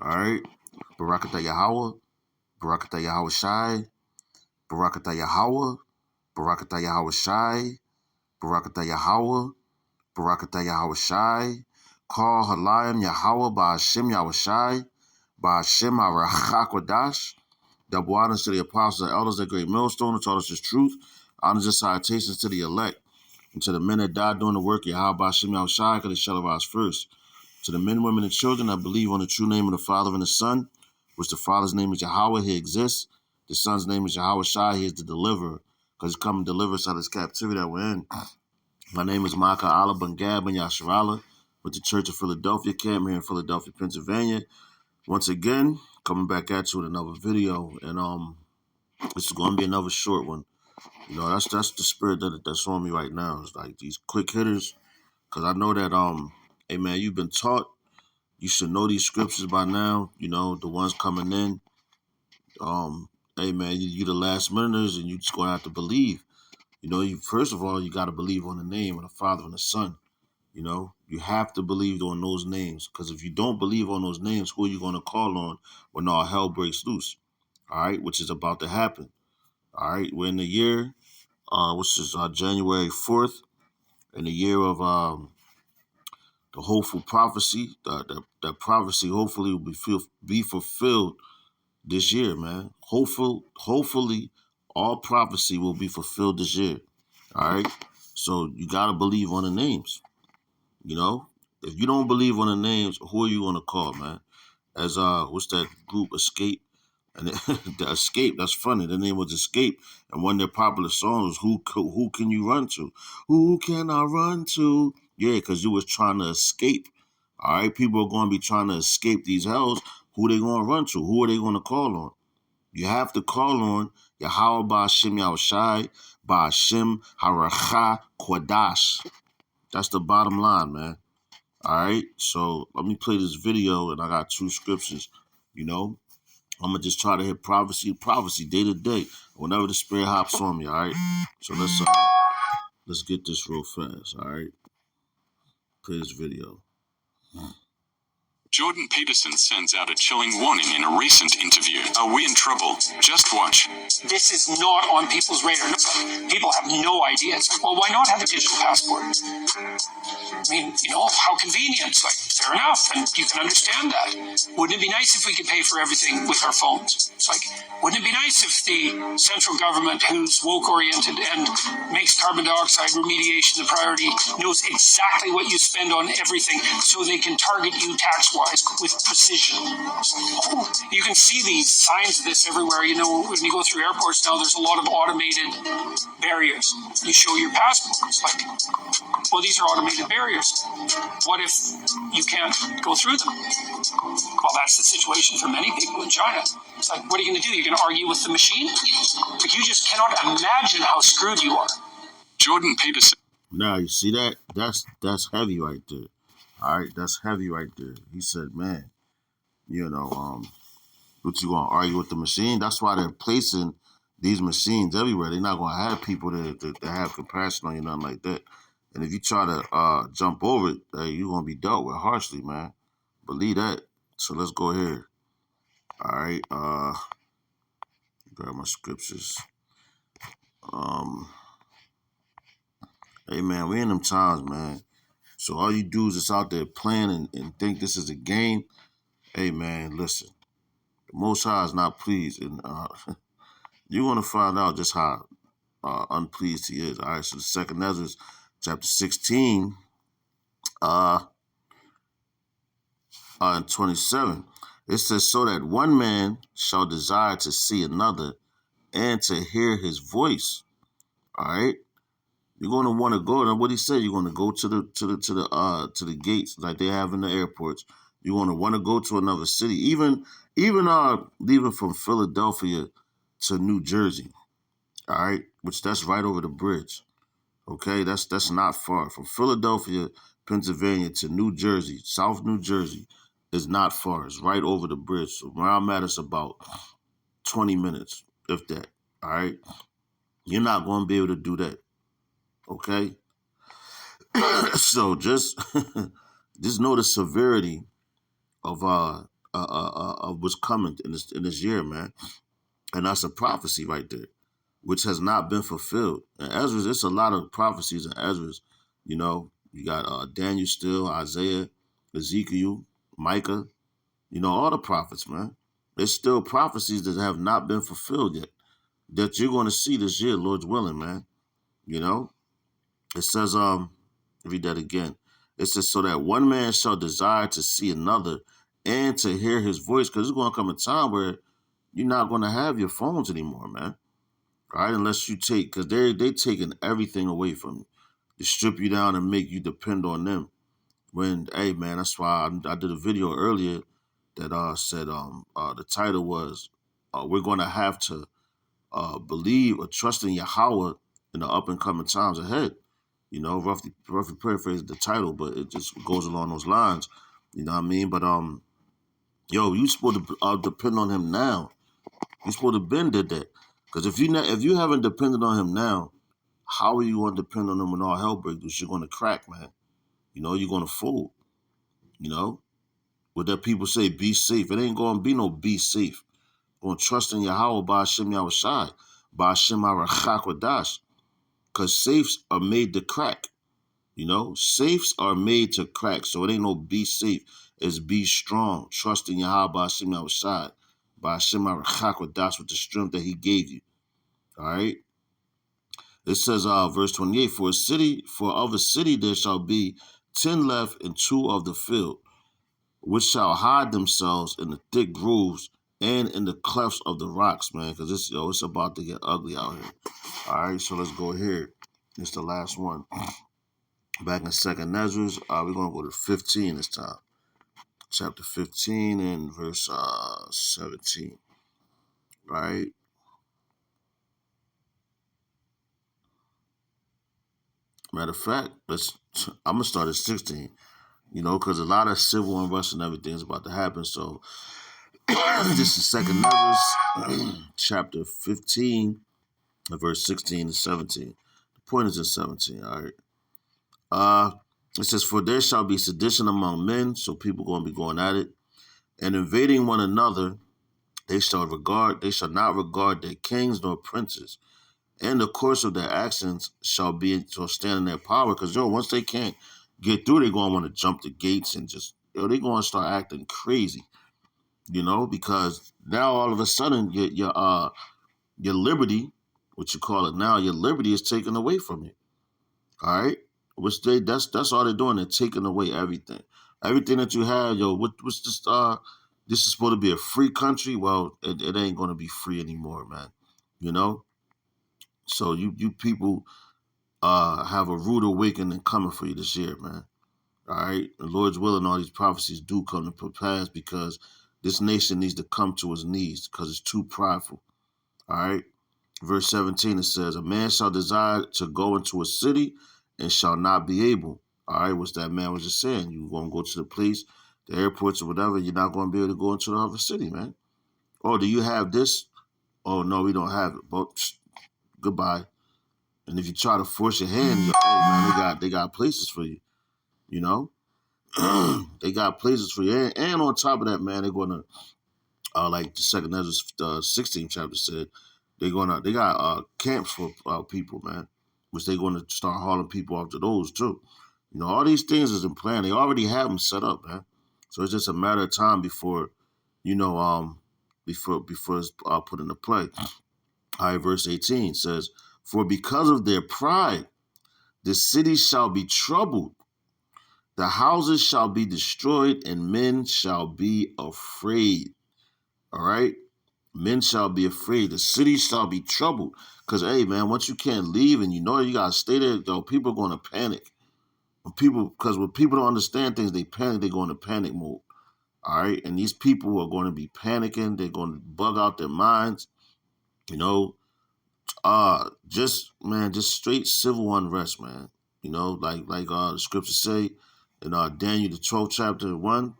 All right. Barakatah Yahweh, Barakatah Yahweh Shai, Barakatah Yahweh, Barakatah Yahweh Shai, Barakatah Yahweh, Barakatah Yahweh Shai, Call Halayim Yahweh Ba'ashem Yahweh Shai, Ba'ashem HaRachakwadash. Double honors to the apostles and elders at Great Millstone who taught us his truth. Honors and salutations to the elect and to the men that died doing the work. Yahweh Ba'ashem Yahweh Shai, because they shall arise first. To the men, women, and children that believe on the true name of the Father and the Son, which the Father's name is Yahweh, he exists. The Son's name is Yahweh Shai, he is the deliverer, because he's come and deliver us out of this captivity that we're in. My name is Micah Allah Ben Gab Ben Yasharala with the Church of Philadelphia camp here in Philadelphia, Pennsylvania. Once again, coming back at you with another video, and this is going to be another short one. You know, that's the spirit that's on me right now. It's like these quick hitters, because I know that hey man, you've been taught. You should know these scriptures by now. You know, the ones coming in. Hey man, you the last minuters, and you just gonna have to believe. You know, first of all, you got to believe on the name of the Father and the Son. You know, you have to believe on those names, because if you don't believe on those names, who are you going to call on when all hell breaks loose? All right, which is about to happen. All right, we're in the year, which is January 4th, in the year of the hopeful prophecy. That prophecy hopefully will be fulfilled this year, man. Hopefully, all prophecy will be fulfilled this year. All right, so you got to believe on the names. You know, if you don't believe on the names, who are you gonna call, man? As what's that group, Escape? And the Escape, that's funny. The name was Escape, and one of their popular songs was "Who Can You Run To? Who Can I Run To?" Yeah, because you was trying to escape. All right, people are going to be trying to escape these hells. Who they going to run to? Who are they going to call on? You have to call on Yahweh Ba'ashem Yahweh Shai, Ba'ashem Haracha Kwadash. That's the bottom line, man. All right, so let me play this video, and I got two scriptures. You know, I'm gonna just try to hit prophecy day to day, whenever the spirit hops on me. All right, so let's get this real fast. All right, play this video. Jordan Peterson sends out a chilling warning in a recent interview. Are we in trouble? Just watch. This is not on people's radar. People have no idea. It's like, well, why not have a digital passport? I mean, you know, how convenient. It's like, fair enough, and you can understand that. Wouldn't it be nice if we could pay for everything with our phones? It's like, wouldn't it be nice if the central government, who's woke-oriented and makes carbon dioxide remediation the priority, knows exactly what you spend on everything so they can target you tax-wise with precision? Oh, you can see these signs of this everywhere. You know, when you go through airports now, there's a lot of automated barriers. You show your passport. It's like, well, these are automated barriers. What if you can't go through them? Well, that's the situation for many people in China. It's like, what are you going to do? You're going to argue with the machine? Like, you just cannot imagine how screwed you are. Jordan Peterson. Now, you see that? That's heavy right there. All right, that's heavy right there. He said, man, you know, what you going to argue with the machine? That's why they're placing these machines everywhere. They're not going to have people that have compassion on you, nothing like that. And if you try to jump over it, you're going to be dealt with harshly, man. Believe that. So let's go here. All right. Grab my scriptures. Hey, man, we in them times, man. So all you dudes that's out there playing and think this is a game, hey, man, listen. The Most High is not pleased. And you're going to find out just how unpleased he is. All right, so the second Ezra, chapter 16, and 27. It says, so that one man shall desire to see another and to hear his voice. All right. You're going to want to go. And what he said, you're going to go to the gates like they have in the airports. You're going to want to go to another city, even leaving from Philadelphia to New Jersey. All right, which that's right over the bridge. Okay, that's not far from Philadelphia, Pennsylvania to New Jersey, South New Jersey is not far. It's right over the bridge. So where I'm at, it's about 20 minutes, if that. All right, you're not going to be able to do that. Okay, so just know the severity of of what's coming in this year, man. And that's a prophecy right there, which has not been fulfilled. And Ezra, it's a lot of prophecies in Ezra. You know, you got Daniel still, Isaiah, Ezekiel, Micah, you know, all the prophets, man. There's still prophecies that have not been fulfilled yet that you're going to see this year, Lord's willing, man. You know, it says, read that again. It says, so that one man shall desire to see another and to hear his voice, because there's going to come a time where you're not going to have your phones anymore, man. All right, unless you take, because they taking everything away from you, to strip you down and make you depend on them. When, hey, man, that's why I did a video earlier that said the title was we're going to have to believe or trust in Yahweh in the up and coming times ahead. You know, roughly paraphrase the title, but it just goes along those lines. You know what I mean? But yo, you supposed to depend on him now. You supposed to been did that. Because if you haven't depended on him now, how are you going to depend on him when all hell breaks loose? You're going to crack, man. You know, you're going to fold. You know, what that people say, be safe. It ain't going to be no be safe. Going to trust in Yahweh by Hashem Yahushai, by Hashem Arachakwadash. Because safes are made to crack. You know, safes are made to crack. So it ain't no be safe. It's be strong. Trust in Yahweh by Hashem Yahushai, by Hashem Arachakwadash with the strength that he gave you. All right. It says, verse 28, for of a city there shall be 10 left and 2 of the field, which shall hide themselves in the thick grooves and in the clefts of the rocks, man, because it's about to get ugly out here. All right, so let's go here. It's the last one. Back in 2nd Ezra, we're going to go to 15 this time. Chapter 15 and verse 17. Right? Matter of fact, I'm going to start at 16. You know, because a lot of civil unrest and everything is about to happen. So this is 2nd Ezra, chapter 15, verse 16 and 17. The point is in 17, all right? It says, for there shall be sedition among men, so people going to be going at it, and invading one another, they shall not regard their kings nor princes. And the course of their actions shall stand in their power, because, once they can't get through, they're going to want to jump the gates and just, they're going to start acting crazy, because now all of a sudden your liberty, what you call it now, your liberty is taken away from you. All right? Which that's all they're doing. They're taking away everything. Everything that you have, what's this is supposed to be a free country. Well, it ain't going to be free anymore, man. So you people have a rude awakening coming for you this year, man. All right? The Lord's willing, all these prophecies do come to pass, because this nation needs to come to its knees because it's too prideful. All right? Verse 17, it says, a man shall desire to go into a city and shall not be able. All right? Which that man was just saying. You're going to go to the place, the airports or whatever, you're not going to be able to go into the other city, man. Oh, do you have this? Oh, no, we don't have it. But goodbye. And if you try to force your hand, hey, man, they got places for you. They got places for you. And on top of that, man, they're going to, like the 2nd Ezra 16th chapter said, they got camps for people, man, which they're going to start hauling people off to those too. All these things is in plan. They already have them set up, man. So it's just a matter of time before it's put into play. All right, verse 18 says, for because of their pride, the city shall be troubled. The houses shall be destroyed, and men shall be afraid. All right? Men shall be afraid. The city shall be troubled. Because, hey, man, once you can't leave and you got to stay there, people are going to panic. Because when people don't understand things, they panic. They go into panic mode. All right? And these people are going to be panicking. They're going to bug out their minds. Just straight civil unrest, man. Like the scriptures say in Daniel, the 12th chapter 1,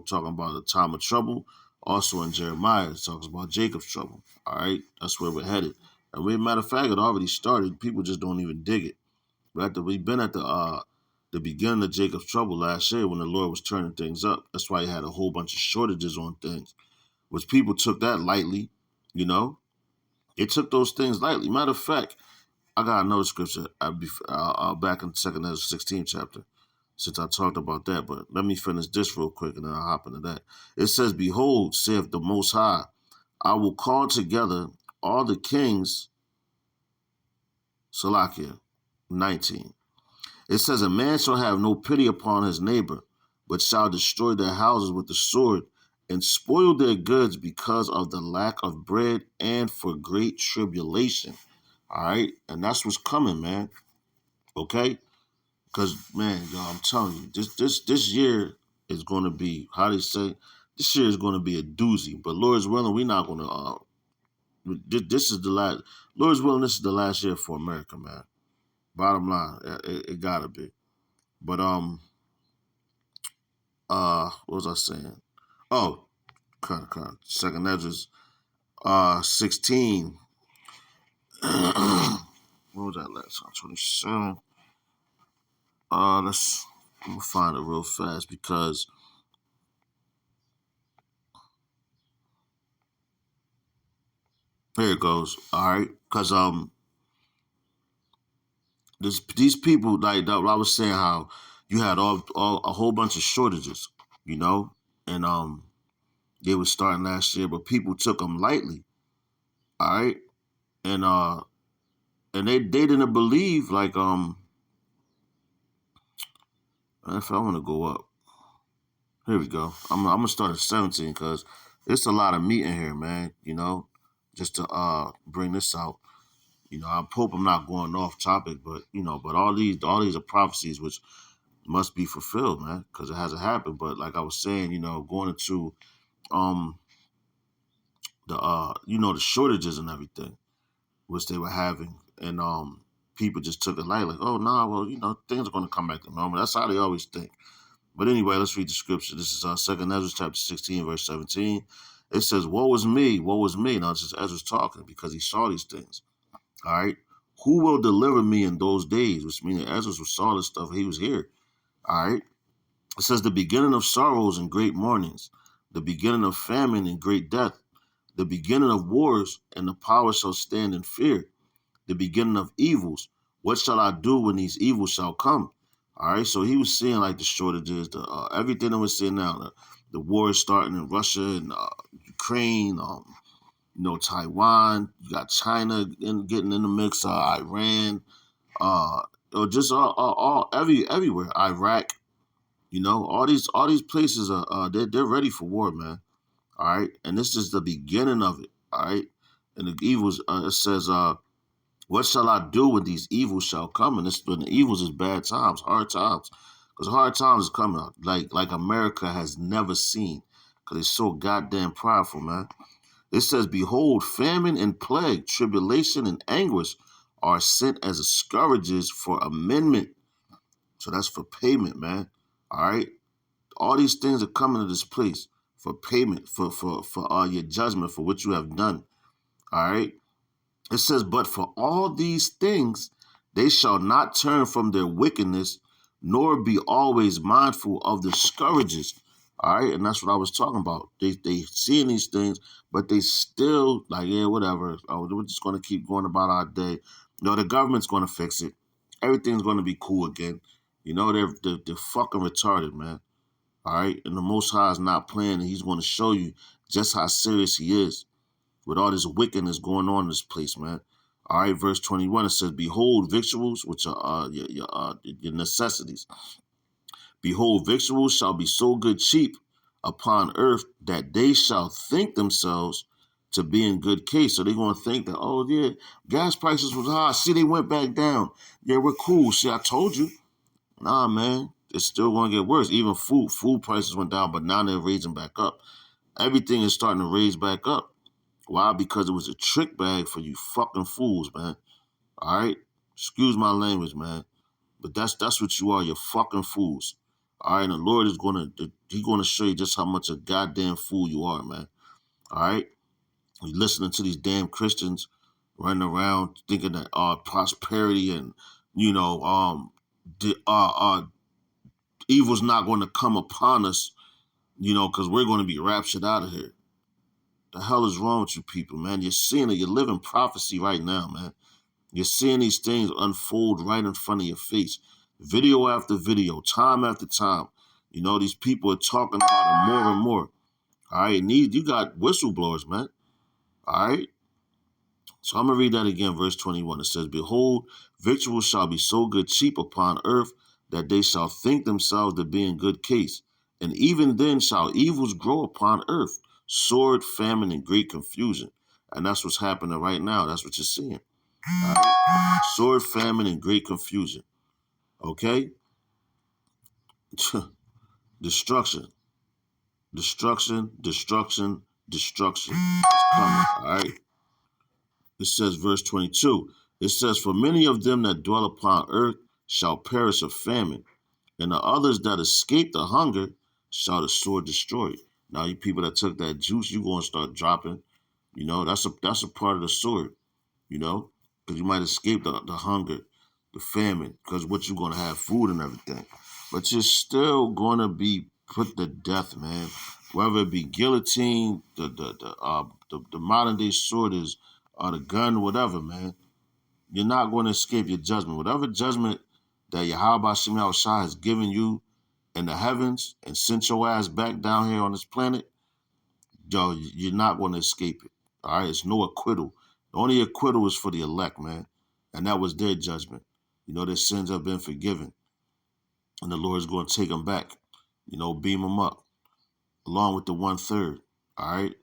talking about the time of trouble. Also in Jeremiah, it talks about Jacob's trouble. All right, that's where we're headed. And matter of fact, it already started. People just don't even dig it. We've been at the the beginning of Jacob's trouble last year when the Lord was turning things up. That's why he had a whole bunch of shortages on things, which people took that lightly, you know. They took those things lightly. Matter of fact, I got another scripture back in 2 Ezra 16 chapter, since I talked about that. But let me finish this real quick, and then I'll hop into that. It says, "Behold, saith the Most High, I will call together all the kings," Salakia, 19. It says, "A man shall have no pity upon his neighbor, but shall destroy their houses with the sword, and spoil their goods because of the lack of bread and for great tribulation." All right? And that's what's coming, man. Okay? Because, man, y'all, I'm telling you, this year is going to be, how they say, this year is going to be a doozy. But Lord's willing, we're not going to, this is the last, Lord's willing, this is the last year for America, man. Bottom line, it got to be. But, what was I saying? Oh, kind. 2 Ezra 16. What was that last time? 27. I'm gonna find it real fast because here it goes. All right, because these people, like I was saying, how you had all a whole bunch of shortages, you know, and they were starting last year, but people took them lightly. All right, and they didn't believe, like if I want to go up, here we go. I'm gonna start at 17 because it's a lot of meat in here, man. You know, just to bring this out. You know, I hope I'm not going off topic, but you know, but all these are prophecies which must be fulfilled, man, because it hasn't happened. But like I was saying, you know, going into the shortages and everything which they were having, and people just took it light, like, oh nah, well, you know, things are gonna come back to normal. That's how they always think. But anyway, let's read the scripture. This is 2 Ezra chapter 16, verse 17. It says, woe is me, woe is me. Now this is Ezra's talking because he saw these things. All right. Who will deliver me in those days? Which means that Ezra saw this stuff. He was here. All right. It says, the beginning of sorrows and great mournings, the beginning of famine and great death, the beginning of wars, and the power shall stand in fear, the beginning of evils. What shall I do when these evils shall come? All right, so he was seeing like the shortages, the everything that we're seeing now, the war is starting in Russia and Ukraine, you know, Taiwan. You got China getting in the mix, Iran, just everywhere. Iraq, you know, all these places are they're ready for war, man. All right, and this is the beginning of it. All right, and the evils. It says, what shall I do when these evils shall come? And when the evils is bad times, hard times. Because hard times is coming like America has never seen. Because it's so goddamn prideful, man. It says, behold, famine and plague, tribulation and anguish are sent as scourges for amendment. So that's for payment, man. All right? All these things are coming to this place for payment, for your judgment, for what you have done. All right? It says, but for all these things, they shall not turn from their wickedness, nor be always mindful of the scourges. All right, and that's what I was talking about. They seeing these things, but they still like, yeah, whatever. Oh, we're just going to keep going about our day. No, the government's going to fix it. Everything's going to be cool again. You know, they're fucking retarded, man. All right, and the Most High is not playing, and He's going to show you just how serious He is with all this wickedness going on in this place, man. All right, verse 21, it says, behold, victuals, which are your necessities. Behold, victuals shall be so good cheap upon earth that they shall think themselves to be in good case. So they're going to think that, oh, yeah, gas prices was high. See, they went back down. Yeah, we're cool. See, I told you. Nah, man, it's still going to get worse. Even food prices went down, but now they're raising back up. Everything is starting to raise back up. Why? Because it was a trick bag for you fucking fools, man. All right? Excuse my language, man. But that's what you are. You're fucking fools. All right? And the Lord is He's gonna show you just how much a goddamn fool you are, man. All right? You listening to these damn Christians running around thinking that prosperity and, you know, evil's not going to come upon us, you know, because we're going to be raptured out of here. The hell is wrong with you people, man? You're seeing it. You're living prophecy right now, man. You're seeing these things unfold right in front of your face. Video after video, time after time. You know, these people are talking about it more and more. All right, you got whistleblowers, man. All right. So I'm going to read that again, verse 21. It says, behold, victuals shall be so good cheap upon earth that they shall think themselves to be in good case. And even then shall evils grow upon earth, sword, famine, and great confusion. And that's what's happening right now. That's what you're seeing. All right? Sword, famine, and great confusion. Okay? Destruction. Destruction, destruction, destruction. It's coming. All right? It says, verse 22, it says, for many of them that dwell upon earth shall perish of famine, and the others that escape the hunger shall the sword destroy. Now, you people that took that juice, you're going to start dropping. You know, that's a part of the sword, you know, because you might escape the hunger, the famine, because what you're going to have food and everything. But you're still going to be put to death, man. Whether it be guillotine, the modern day sword is, or the gun, whatever, man. You're not going to escape your judgment. Whatever judgment that Yahweh Shem Yahushua has given you in the heavens and sent your ass back down here on this planet, yo, you're not going to escape it. All right? It's no acquittal. The only acquittal is for the elect, man. And that was their judgment. You know, their sins have been forgiven. And the Lord's going to take them back. You know, beam them up. Along with the 1/3. All right?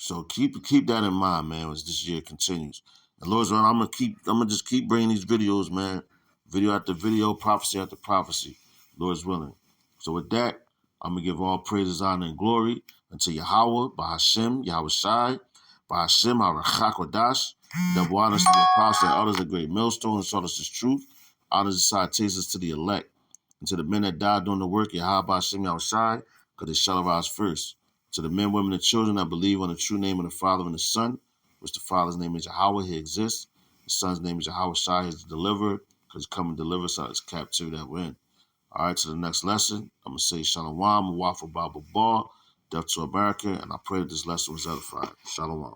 So keep that in mind, man, as this year continues. And Lord's willing, I'm gonna just keep bringing these videos, man. Video after video, prophecy after prophecy. Lord's willing. So with that, I'm gonna give all praises, honor, and glory unto Yahweh, Bahashem, Yahweh Shai, Bahashem, HaRachakodash. Double honors to the apostle and others, a great millstone, and showed us his truth. Honors and citations to the elect. And to the men that died doing the work, Yahweh, Bahashem, Yahweh Shai, because they shall arise first. To the men, women, and children that believe on the true name of the Father and the Son, which the Father's name is Yahweh, he exists. The Son's name is Yahweh Shai, he's the deliverer, because he come and deliver us out of this captivity that we're in. All right, to the next lesson, I'm going to say Shalom, Waffle Bible Ball, Death to America, and I pray that this lesson was edified. Shalom.